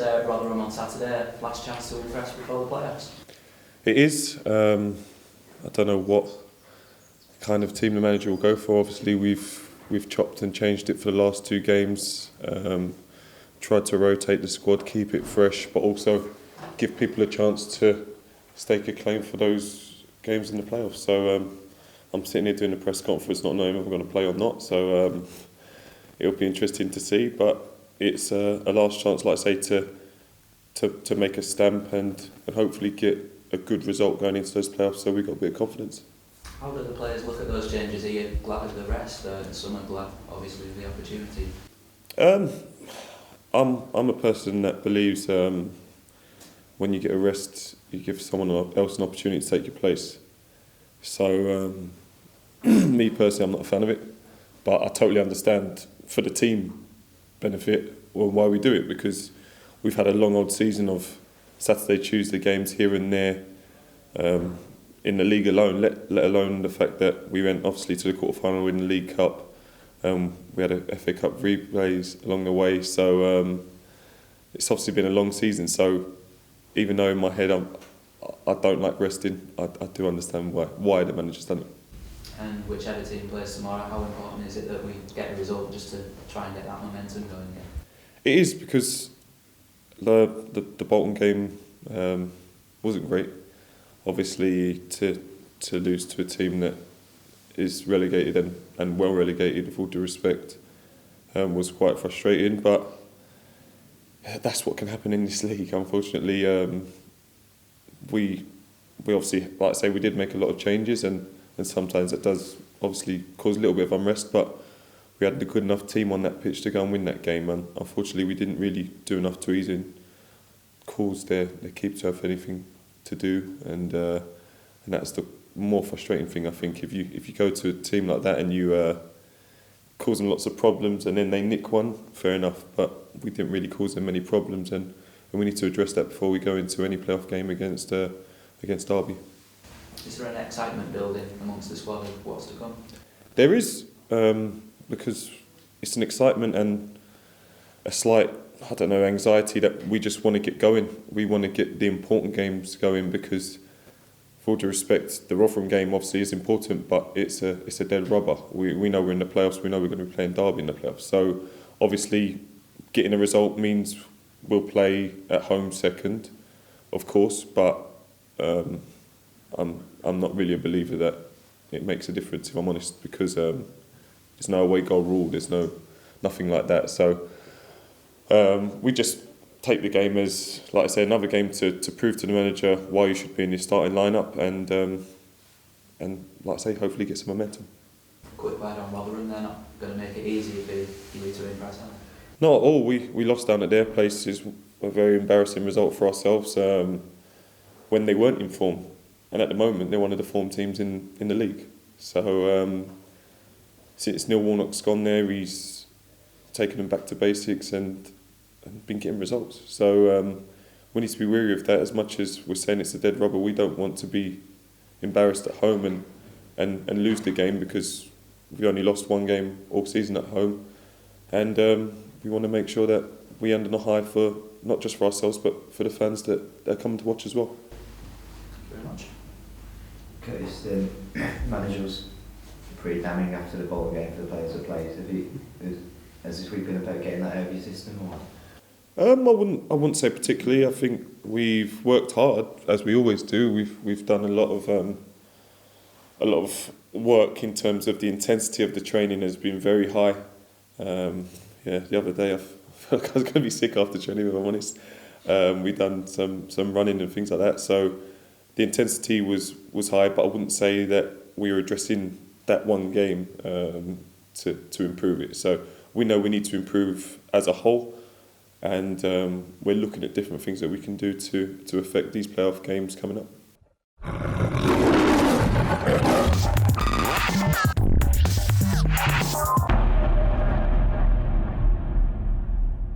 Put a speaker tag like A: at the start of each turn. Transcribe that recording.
A: at Rotherham on Saturday, last chance to impress before the playoffs?
B: It is. I don't know what kind of team the manager will go for. Obviously, we've chopped and changed it for the last 2 games. Tried to rotate the squad, keep it fresh, but also give people a chance to stake a claim for those games in the playoffs. So I'm sitting here doing a press conference, not knowing if I'm going to play or not. So it'll be interesting to see. But it's a last chance, like I say, to make a stamp and hopefully get a good result going into those playoffs. So we've got a bit of confidence.
A: How do the players look at those changes? Are you glad of the rest? Some are glad, obviously, of the opportunity.
B: I'm a person that believes when you get a rest, you give someone else an opportunity to take your place. So me personally, I'm not a fan of it, but I totally understand for the team benefit why we do it, because we've had a long old season of Saturday, Tuesday games here and there in the league alone, let alone the fact that we went obviously to the quarterfinal in the League Cup. We had a FA Cup replays along the way, so it's obviously been a long season. So even though in my head I don't like resting, I do understand why the manager's done it.
A: And whichever team plays tomorrow, how important is it that we get a result just to try and get that momentum going again?
B: It is, because the Bolton game wasn't great. Obviously, to lose to a team that is relegated and well relegated, with all due respect, was quite frustrating. But that's what can happen in this league, unfortunately. We obviously, like I say, we did make a lot of changes, and sometimes it does obviously cause a little bit of unrest, but we had a good enough team on that pitch to go and win that game, and unfortunately we didn't really do enough to even cause their keeper to have anything to do, and that's the more frustrating thing, I think. If you go to a team like that and you cause them lots of problems and then they nick one, fair enough, but we didn't really cause them any problems, and we need to address that before we go into any playoff game against Derby.
A: Is there an excitement building amongst the squad of what's to come?
B: There is, because it's an excitement and a slight, I don't know, anxiety that we just want to get going. We want to get the important games going, because, for all due respect, the Rotherham game obviously is important, but it's a dead rubber. We know we're in the playoffs. We know we're going to be playing Derby in the playoffs. So obviously, getting a result means we'll play at home second, of course. But I'm not really a believer that it makes a difference, if I'm honest, because there's no away goal rule. There's nothing like that. So we just take the game as, like I say, another game to prove to the manager why you should be in your starting lineup, and like I say, hopefully get some momentum.
A: Quick word on Rotherham, they're not going to make it easy for you to impress, are they?
B: Not at all. We lost down at their place. Is a very embarrassing result for ourselves when they weren't in form, and at the moment they're one of the form teams in the league. So since Neil Warnock's gone there, he's taken them back to basics and been getting results. So we need to be wary of that. As much as we're saying it's a dead rubber, we don't want to be embarrassed at home and lose the game, because we only lost one game all season at home, and we want to make sure that we end on a high, for not just for ourselves but for the fans that are coming to watch as well.
A: Thank you very much.
C: Curtis, the manager was pretty damning after the Bolton game for the players that played. Has this week been about getting that out of your system, or?
B: I wouldn't say particularly. I think we've worked hard, as we always do. We've done a lot of work in terms of the intensity of the training has been very high. The other day I felt like I was going to be sick after training, if I'm honest. We've done some running and things like that. So the intensity was high, but I wouldn't say that we were addressing that one game to improve it. So we know we need to improve as a whole, and we're looking at different things that we can do to affect these playoff games coming up.